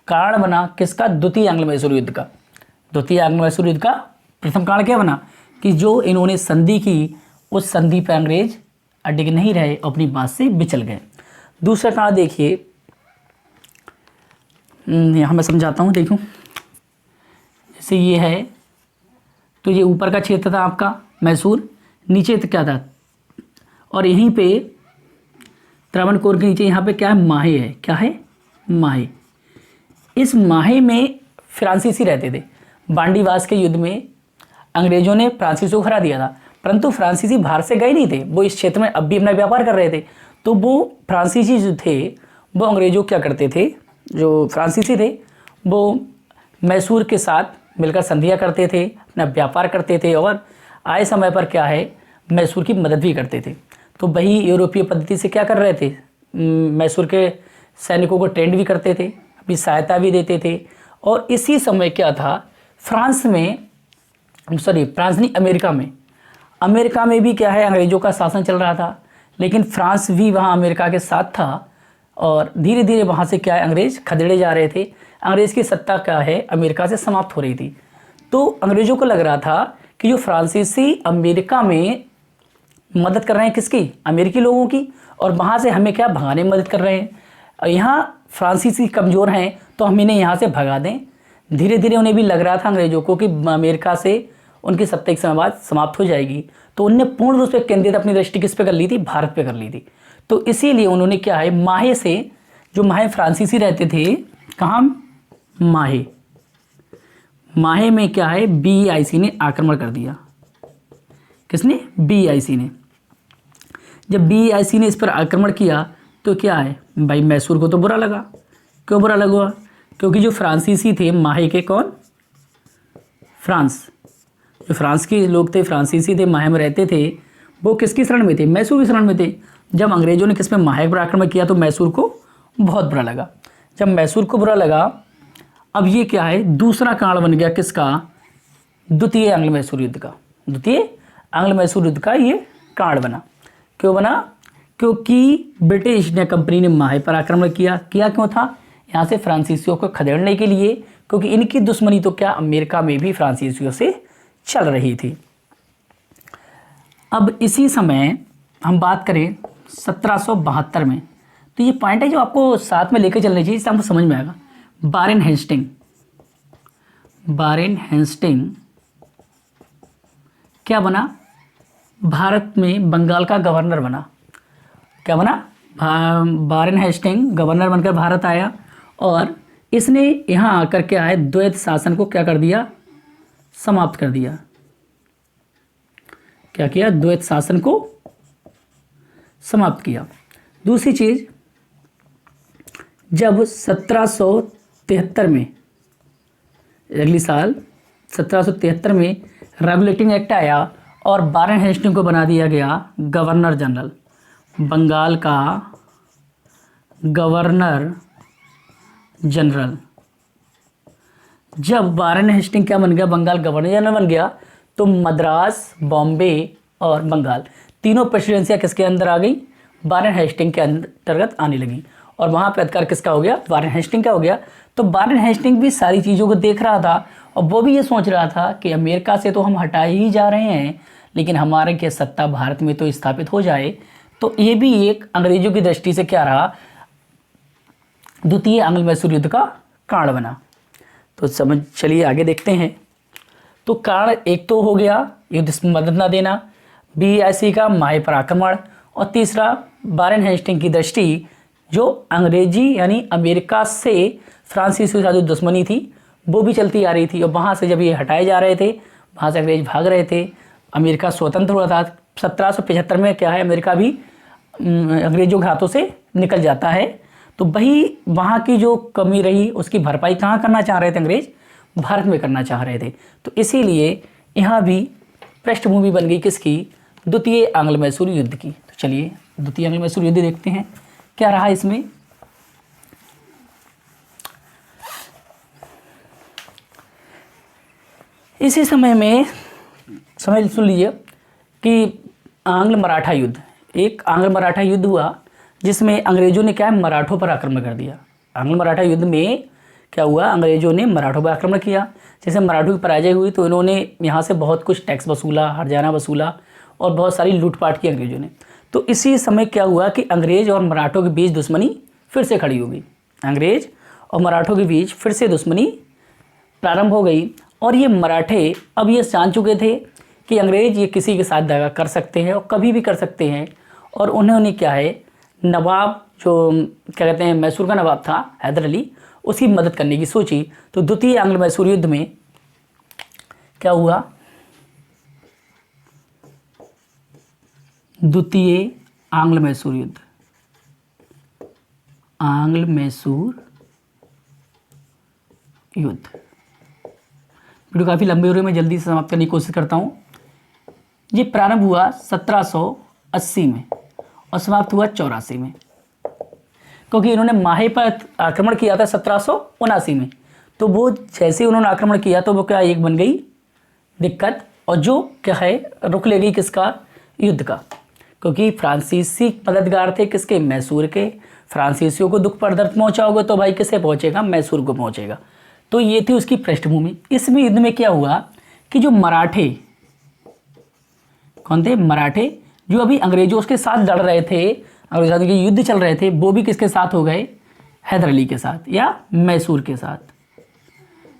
कारण बना किसका? द्वितीय आंग्ल मैसूर युद्ध का। द्वितीय आंग्ल मैसूर युद्ध का प्रथम कारण क्या बना? कि जो इन्होंने संधि की, उस संधि पर अंग्रेज अडिग नहीं रहे, अपनी बात से बिचल गए। दूसरा कारण देखिए, यहाँ मैं समझाता हूँ। देखो जैसे ये है, तो ये ऊपर का क्षेत्र था आपका मैसूर, नीचे तो क्या था, और यहीं पे त्रावणकोर के नीचे यहाँ पे क्या है? माहे है। क्या है? माहे। इस माहे में फ्रांसीसी रहते थे। बांडीवास के युद्ध में अंग्रेजों ने फ्रांसीसियों को हरा दिया था, परंतु फ्रांसीसी बाहर से गए नहीं थे, वो इस क्षेत्र में अब भी अपना व्यापार कर रहे थे। तो वो फ्रांसीसी जो थे वो अंग्रेजों क्या करते थे, जो फ्रांसीसी थे वो मैसूर के साथ मिलकर संधियाँ करते थे, अपना व्यापार करते थे, और आए समय पर क्या है, मैसूर की मदद भी करते थे। तो वही यूरोपीय पद्धति से क्या कर रहे थे, मैसूर के सैनिकों को ट्रेंड भी करते थे, अपनी सहायता भी देते थे। और इसी समय क्या था, फ्रांस नहीं, अमेरिका में भी क्या है, अंग्रेजों का शासन चल रहा था, लेकिन फ्रांस भी वहाँ अमेरिका के साथ था, और धीरे धीरे वहाँ से क्या है, अंग्रेज खदेड़े जा रहे थे। अंग्रेज़ की सत्ता क्या है, अमेरिका से समाप्त हो रही थी। तो अंग्रेज़ों को लग रहा था कि जो फ्रांसीसी अमेरिका में मदद कर रहे हैं, किसकी? अमेरिकी लोगों की, और वहाँ से हमें क्या भगाने में मदद कर रहे हैं। यहाँ फ्रांसीसी कमज़ोर हैं तो हम इन्हें यहाँ से भगा दें। धीरे धीरे उन्हें भी लग रहा था अंग्रेज़ों को कि अमेरिका से उनकी सत्ता एक समय बाद समाप्त हो जाएगी। तो उनने पूर्ण रूप से केंद्रित अपनी दृष्टि किस पे कर ली थी? भारत पे कर ली थी। तो इसीलिए उन्होंने क्या है, माहे से, जो माहे फ्रांसीसी रहते थे, कहाँ? माहे में क्या है, बीईआईसी ने आक्रमण कर दिया। किसने? बीईआईसी ने। जब बीईआईसी ने इस पर आक्रमण किया तो क्या है भाई, मैसूर को तो बुरा लगा। क्यों बुरा लगा? क्योंकि जो फ्रांसीसी थे माहे के, कौन? फ्रांस, जो फ्रांस के लोग थे, फ्रांसीसी थे, माहे में रहते थे, वो किसकी शरण में थे? मैसूर की शरण में थे। जब अंग्रेजों ने किस पे माहे पर आक्रमण किया तो मैसूर को बहुत बुरा लगा। जब मैसूर को बुरा लगा, अब ये क्या है, दूसरा कारण बन गया किसका? द्वितीय आंग्ल मैसूर युद्ध का। द्वितीय आंग्ल मैसूर युद्ध का ये कारण बना। क्यों बना? क्योंकि ब्रिटिश ने कंपनी ने माहे पर आक्रमण किया। क्यों था? यहाँ से फ्रांसीसियों को खदेड़ने के लिए, क्योंकि इनकी दुश्मनी तो क्या अमेरिका में भी फ्रांसीसियों से चल रही थी। अब इसी समय हम बात करें 1772 में, तो ये पॉइंट है जो आपको साथ में लेकर चलनी चाहिए, इससे आपको समझ में आएगा। वारेन हेस्टिंग क्या बना? भारत में बंगाल का गवर्नर बना। क्या बना? वारेन हेस्टिंग गवर्नर बनकर भारत आया और इसने यहाँ आकर के आए द्वैत शासन को क्या कर दिया? समाप्त कर दिया। क्या किया? द्वैत शासन को समाप्त किया। दूसरी चीज, जब 1773 में, अगली साल 1773 में रेगुलेटिंग एक्ट आया और वारेन हेस्टिंग को बना दिया गया गवर्नर जनरल, बंगाल का गवर्नर जनरल। जब वारेन हेस्टिंग क्या बन गया? बंगाल गवर्नर जनरल बन गया, तो मद्रास, बॉम्बे और बंगाल तीनों प्रेसिडेंसियाँ किसके अंदर आ गई? वारेन हेस्टिंग के अंतर्गत आने लगी। और वहाँ पे अधिकार किसका हो गया? वारेन हेस्टिंग का हो गया। तो वारेन हेस्टिंग भी सारी चीज़ों को देख रहा था और वो भी ये सोच रहा था कि अमेरिका से तो हम हटा ही जा रहे हैं, लेकिन हमारे क्या सत्ता भारत में तो स्थापित हो जाए। तो ये भी एक अंग्रेजों की दृष्टि से क्या रहा? द्वितीय आंग्ल मैसूर युद्ध का कारण बना। तो समझ चलिए आगे देखते हैं। तो कारण एक तो हो गया युद्ध में मदद न देना, BIC का माहे पर आक्रमण, और तीसरा वारेन हेस्टिंग की दृष्टि जो अंग्रेजी यानी अमेरिका से फ्रांसीसी के साथ जो दुश्मनी थी वो भी चलती आ रही थी। और वहाँ से जब ये हटाए जा रहे थे, वहाँ से अंग्रेज भाग रहे थे, अमेरिका स्वतंत्र हुआ था। 1775 में क्या है, अमेरिका भी अंग्रेजों के हाथों से निकल जाता है। तो वही वहाँ की जो कमी रही उसकी भरपाई कहाँ करना चाह रहे थे अंग्रेज? भारत में करना चाह रहे थे। तो इसीलिए यहाँ भी पृष्ठभूमि बन गई किसकी? द्वितीय आंग्ल मैसूर युद्ध की। तो चलिए द्वितीय आंग्ल मैसूर युद्ध देखते हैं क्या रहा इसमें। इसी समय में समझ सुन लीजिए कि आंग्ल मराठा युद्ध, एक आंग्ल मराठा युद्ध हुआ जिसमें अंग्रेजों ने क्या है, मराठों पर आक्रमण कर दिया। आंग्ल मराठा युद्ध में क्या हुआ? अंग्रेजों ने मराठों पर आक्रमण किया। जैसे मराठों की पराजय हुई तो इन्होंने यहाँ से बहुत कुछ टैक्स वसूला, हरजाना वसूला और बहुत सारी लूटपाट की अंग्रेजों ने। तो इसी समय क्या हुआ कि अंग्रेज और मराठों के बीच दुश्मनी फिर से खड़ी हो गई। अंग्रेज और मराठों के बीच फिर से दुश्मनी प्रारंभ हो गई। और ये मराठे अब ये जान चुके थे कि अंग्रेज ये किसी के साथ दगा कर सकते हैं और कभी भी कर सकते हैं। और उन्होंने क्या है, नवाब जो क्या कहते हैं मैसूर का नवाब था हैदर अली, उसकी मदद करने की सोची। तो द्वितीय आंग्ल मैसूर युद्ध में क्या हुआ? द्वितीय आंग्ल मैसूर युद्ध, आंग्ल मैसूर युद्ध। वीडियो काफ़ी लंबी हो रही है, मैं जल्दी से समाप्त करने की कोशिश करता हूँ। ये प्रारंभ हुआ 1780 में और समाप्त हुआ 84 में, क्योंकि इन्होंने माहे पर आक्रमण किया था 1779 में। तो वो जैसे उन्होंने आक्रमण किया तो वो क्या एक बन गई दिक्कत, और जो क्या है रुक ले गई किसका? युद्ध का। क्योंकि फ्रांसीसी मददगार थे किसके? मैसूर के। फ्रांसीसियों को दुख पर दर्द पहुँचाओगे तो भाई किसे पहुँचेगा? मैसूर को पहुँचेगा। तो ये थी उसकी पृष्ठभूमि। इसमें युद्ध में क्या हुआ कि जो मराठे, कौन थे? मराठे जो अभी अंग्रेजों के साथ लड़ रहे थे, अंग्रेजों के युद्ध चल रहे थे, वो भी किसके साथ हो गए? हैदर अली के साथ या मैसूर के साथ।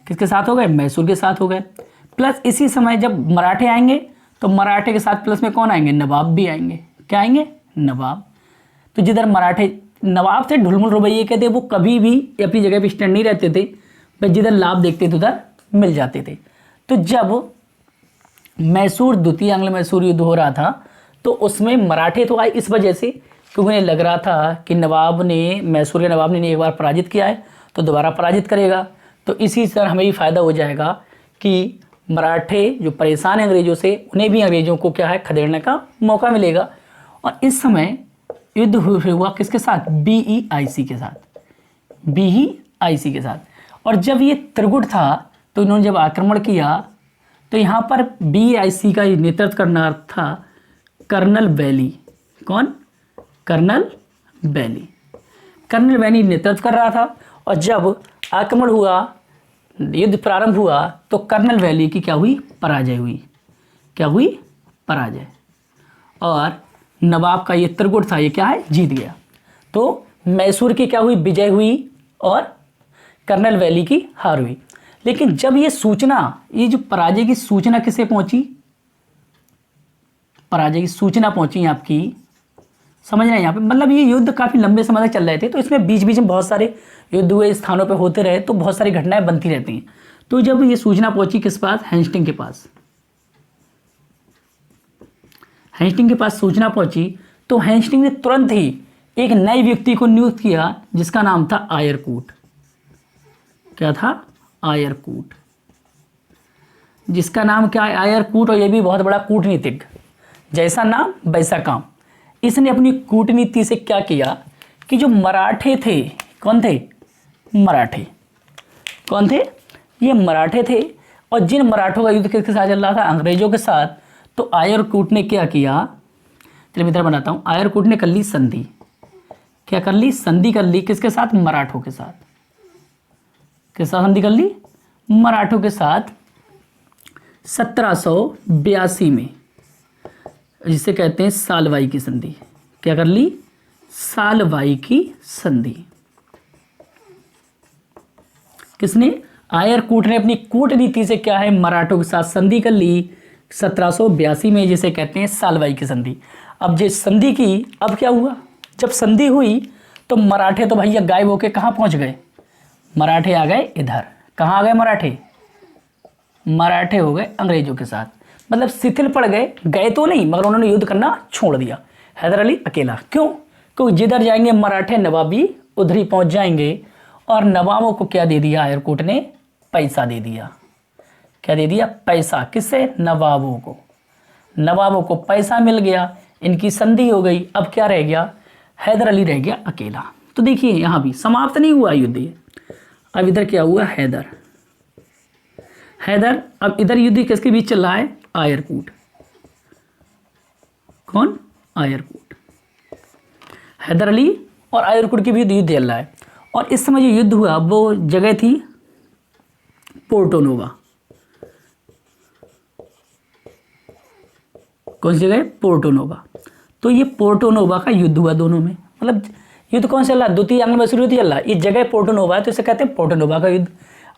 किसके साथ हो गए? मैसूर के साथ हो गए। प्लस इसी समय जब मराठे आएंगे तो मराठे के साथ प्लस में कौन आएंगे? नवाब भी आएंगे। क्या आएंगे? नवाब। तो जिधर मराठे नवाब थे ढुलमुल रवैये के थे, वो कभी भी अपनी जगह पर स्टैंड नहीं रहते थे, भाई जिधर लाभ देखते थे उधर मिल जाते थे। तो जब मैसूर द्वितीय आंग्ल मैसूर युद्ध हो रहा था तो उसमें मराठे तो आए इस वजह से क्योंकि उन्हें लग रहा था कि नवाब ने, मैसूर के नवाब ने एक बार पराजित किया है तो दोबारा पराजित करेगा, तो इसी तरह हमें भी फ़ायदा हो जाएगा कि मराठे जो परेशान हैं अंग्रेजों से, उन्हें भी अंग्रेजों को क्या है खदेड़ने का मौका मिलेगा। और इस समय युद्ध हुआ किसके साथ? BEIC के साथ, BEIC के साथ। और जब ये त्रिगुट था तो इन्होंने जब आक्रमण किया तो यहाँ पर BEIC का नेतृत्व करना था कर्नल बैली। कौन? कर्नल बैली। कर्नल बैली नेतृत्व कर रहा था। और जब आक्रमण हुआ, युद्ध प्रारंभ हुआ, तो कर्नल बैली की क्या हुई? पराजय हुई। क्या हुई? पराजय। और नवाब का ये त्रिगुट था, ये क्या है? जीत गया। तो मैसूर की क्या हुई? विजय हुई और कर्नल वैली की हार हुई। लेकिन जब ये सूचना, ये जो पराजय की सूचना किसे पहुंची? पराजय की सूचना पहुंची आपकी, समझ रहे हैं यहाँ पे, मतलब ये युद्ध काफ़ी लंबे समय तक चल रहे थे, तो इसमें बीच बीच में बहुत सारे युद्ध हुए, स्थानों पे होते रहे, तो बहुत सारी घटनाएं बनती रहती हैं। तो जब ये सूचना पहुंची किस पास? हेस्टिंग के पास। हेस्टिंग के पास सूचना पहुंची तो हेस्टिंग ने तुरंत ही एक नए व्यक्ति को नियुक्त किया जिसका नाम था आयरकूट। क्या था? आयरकूट। जिसका नाम क्या है? आयरकूट। और ये भी बहुत बड़ा कूटनीतिज्ञ, जैसा नाम वैसा काम। इसने अपनी कूटनीति से क्या किया कि जो मराठे थे, कौन थे? मराठे। कौन थे? ये मराठे थे। और जिन मराठों का युद्ध किसके साथ चल रहा था? अंग्रेजों के साथ। तो आयरकूट ने क्या किया? चलिए मित्र बनाता हूँ। आयरकूट ने कर ली संधि। क्या कर ली? संधि कर ली। किसके साथ? मराठों के साथ। किसके साथ संधि कर ली? मराठों के साथ 1782 में, जिसे कहते हैं सालवाई की संधि। क्या कर ली? सालवाई की संधि। किसने? आयरकूट ने अपनी कूटनीति से क्या है? मराठों के साथ संधि कर ली 1782 में, जिसे कहते हैं सालवाई की संधि। अब जो संधि की, अब क्या हुआ? जब संधि हुई तो मराठे तो भैया गायब होके कहाँ पहुंच गए? मराठे आ गए इधर। कहाँ आ गए मराठे? मराठे हो गए अंग्रेजों के साथ, मतलब शिथिल पड़ गए। गए तो नहीं, मगर उन्होंने युद्ध करना छोड़ दिया। हैदर अली अकेला। क्यों? क्योंकि जिधर जाएंगे मराठे नवाबी उधर ही पहुंच जाएंगे। और नवाबों को क्या दे दिया? आयरकूट ने पैसा दे दिया। क्या दे दिया? पैसा। किससे? नवाबों को। नवाबों को पैसा मिल गया, इनकी संधि हो गई। अब क्या रह गया? हैदर अली रह गया अकेला। तो देखिए यहाँ भी समाप्त नहीं हुआ युद्ध ये। अब इधर क्या हुआ? हैदर। हैदर। अब इधर युद्ध किसके बीच चल रहा है? आयरकूट। कौन? आयरकूट। हैदर अली और आयरकूट के बीच युद्ध चल रहा है। और इस समय जो युद्ध हुआ वो जगह थी पोर्टो नोवा। कौन सी जगह? पोर्टो नोवा। तो ये पोर्टो नोवा का युद्ध हुआ दोनों में। मतलब युद्ध कौन चल रहा है? द्वितीय आंग्ल मैसूर युद्ध चल रहा है। ये जगह पोर्टो नोवा है, तो इसे कहते हैं पोर्टो नोवा का युद्ध।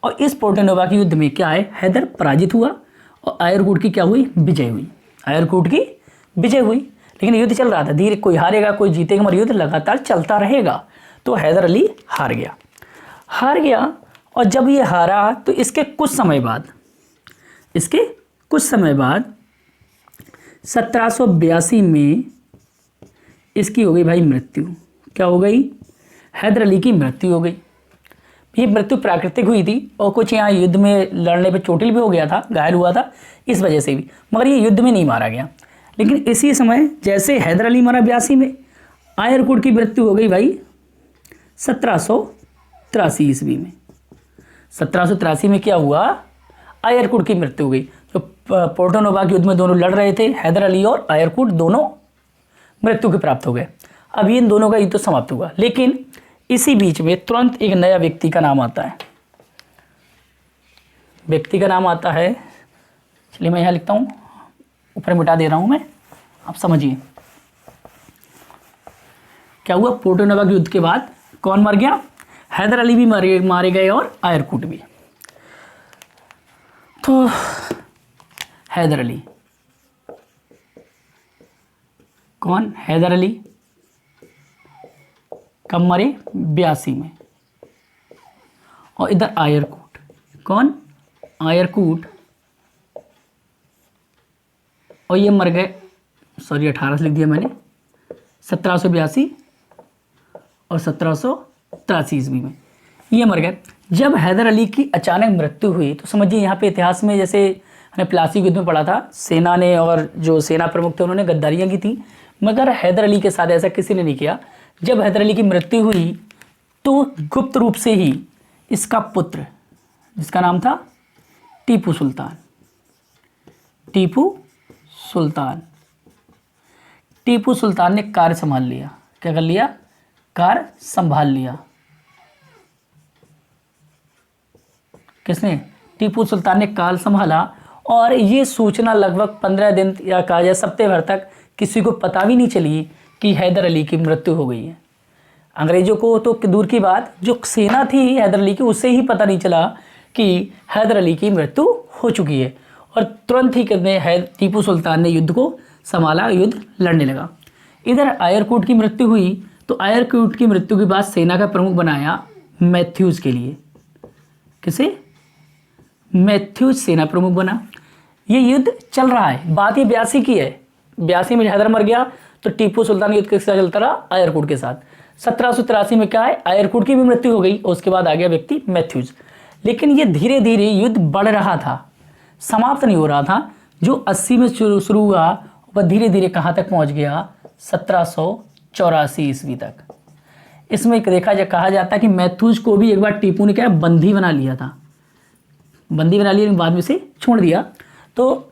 और इस पोर्टो नोवा के युद्ध में क्या है? हैदर पराजित हुआ और आयरकूट की क्या हुई? विजय हुई। आयरकूट की विजय हुई। लेकिन युद्ध चल रहा था, धीरे, कोई हारेगा कोई जीतेगा, मगर युद्ध लगातार चलता रहेगा। तो हैदर अली हार गया। हार गया। और जब ये हारा तो इसके कुछ समय बाद 1782 में इसकी हो गई भाई मृत्यु। क्या हो गई? हैदर अली की मृत्यु हो गई। ये मृत्यु प्राकृतिक हुई थी और कुछ यहाँ युद्ध में लड़ने पे चोटिल भी हो गया था, घायल हुआ था इस वजह से भी, मगर ये युद्ध में नहीं मारा गया। लेकिन इसी समय जैसे हैदर अली मरा 82 में, आयरकूट की मृत्यु हो गई भाई 1783 ईस्वी में। 1783 में क्या हुआ? आयरकूट की मृत्यु हो गई। जो पोर्टो नोवा के युद्ध में दोनों लड़ रहे थे, हैदर अली और आयरकूट, दोनों मृत्यु के प्राप्त हो गए। अब इन दोनों का युद्ध तो समाप्त हुआ। लेकिन इसी बीच में तुरंत एक नया व्यक्ति का नाम आता है। व्यक्ति का नाम आता है, चलिए मैं यहाँ लिखता हूँ, ऊपर मिटा दे रहा हूँ मैं, आप समझिए क्या हुआ। पोर्टो नोवा के युद्ध के बाद कौन मर गया? हैदर अली भी मारे गए और आयरकूट भी। तो हैदर अली, कौन? हैदर अली कब मरे? 82 में। और इधर आयरकूट, कौन? आयरकूट। और ये मर गए, सॉरी 18 से लिख दिया मैंने, 1782 और 1783 ईस्वी में ये मर गए। जब हैदर अली की अचानक मृत्यु हुई तो समझिए यहाँ पे इतिहास में जैसे हमने प्लासी युद्ध में पढ़ा था, सेना ने और जो सेना प्रमुख थे उन्होंने गद्दारियाँ की थी, मगर हैदर अली के साथ ऐसा किसी ने नहीं किया। जब हैदर अली की मृत्यु हुई तो गुप्त रूप से ही इसका पुत्र, जिसका नाम था टीपू सुल्तान, टीपू सुल्तान ने कार्य संभाल लिया। क्या कर लिया? कार्य संभाल लिया। किसने? टीपू सुल्तान ने कार्य संभाला। और ये सूचना लगभग 15 दिन या कहा जाए सप्ताह भर तक किसी को पता भी नहीं चली कि हैदर अली की मृत्यु हो गई है। अंग्रेजों को तो दूर की बात, जो सेना थी हैदर अली की, उससे ही पता नहीं चला कि हैदर अली की मृत्यु हो चुकी है। और तुरंत ही कितने टीपू सुल्तान ने युद्ध को संभाला, युद्ध लड़ने लगा। इधर आयरकूट की मृत्यु हुई तो आयरकूट की मृत्यु के बाद सेना का प्रमुख बनाया मैथ्यूज के लिए। किसे? मैथ्यूज सेना प्रमुख बना। ये युद्ध चल रहा है, बात ये 82 की है। 82 में हैदर मर गया तो टीपू सुल्तान युद्ध किसके साथ चलता रहा? आयरकूट के साथ। 1783 में क्या है? आयरकूट की भी मृत्यु हो गई और उसके बाद आ गया व्यक्ति मैथ्यूज। लेकिन ये धीरे धीरे युद्ध बढ़ रहा था, समाप्त नहीं हो रहा था। जो 80 में शुरू हुआ वह धीरे धीरे कहाँ तक पहुँच गया? 1784 ईस्वी तक। इसमें कहा जाता है कि मैथ्यूज को भी एक बार टीपू ने क्या बंदी बना लिया था, बंदी बना लिया, बाद में से छोड़ दिया। तो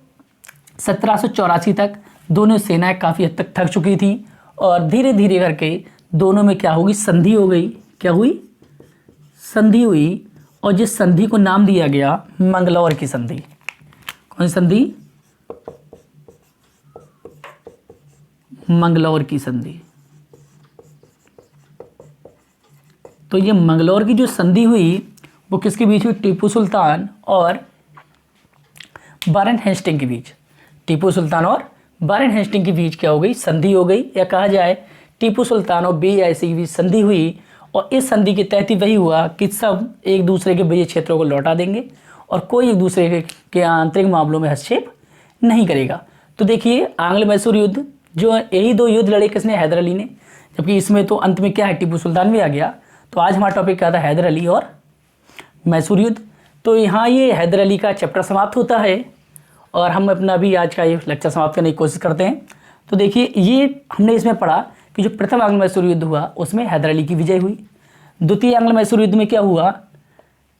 1784 तक दोनों सेनाएं काफ़ी हद तक थक चुकी थी और धीरे धीरे करके दोनों में क्या होगी? संधि हो गई। क्या हुई? संधि हुई। और जिस संधि को नाम दिया गया मंगलौर की संधि। कौन सी संधि? मंगलौर की संधि। तो ये मंगलौर की जो संधि हुई वो किसके बीच हुई? टीपू सुल्तान और वारेन हेस्टिंग के बीच। टीपू सुल्तान और वारेन हेस्टिंग के बीच क्या हो गई? संधि हो गई, या कहा जाए टीपू सुल्तान और BIC के बीच संधि हुई। और इस संधि के तहत ही वही हुआ कि सब एक दूसरे के विजय क्षेत्रों को लौटा देंगे और कोई एक दूसरे के आंतरिक मामलों में हस्तक्षेप नहीं करेगा। तो देखिए आंग्ल मैसूर युद्ध, जो यही 2 युद्ध लड़े किसने? हैदर अली ने। जबकि इसमें तो अंत में क्या है? टीपू सुल्तान भी आ गया। तो आज हमारा टॉपिक क्या था? हैदर अली और मैसूर युद्ध। तो यहाँ ये हैदर अली का चैप्टर समाप्त होता है और हम अपना भी आज का ये लेक्चर समाप्त करने की कोशिश करते हैं। तो देखिए ये हमने इसमें पढ़ा कि जो प्रथम आंग्ल मैसूर युद्ध हुआ उसमें हैदर अली की विजय हुई। द्वितीय आंग्ल मैसूर युद्ध में क्या हुआ?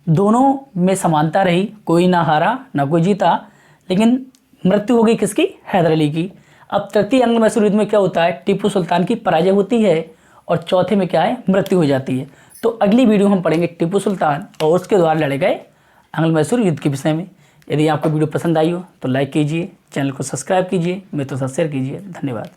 दोनों में समानता रही, कोई ना हारा ना कोई जीता, लेकिन मृत्यु हो गई किसकी? हैदर अली की। अब तृतीय आंग्ल मैसूर युद्ध में क्या होता है? टीपू सुल्तान की पराजय होती है और चौथे में क्या है? मृत्यु हो जाती है। तो अगली वीडियो हम पढ़ेंगे टीपू सुल्तान और उसके द्वारा लड़े गए आंग्ल मैसूर युद्ध के विषय में। यदि आपको वीडियो पसंद आई हो तो लाइक कीजिए, चैनल को सब्सक्राइब कीजिए, मित्रों के साथ शेयर कीजिए। धन्यवाद।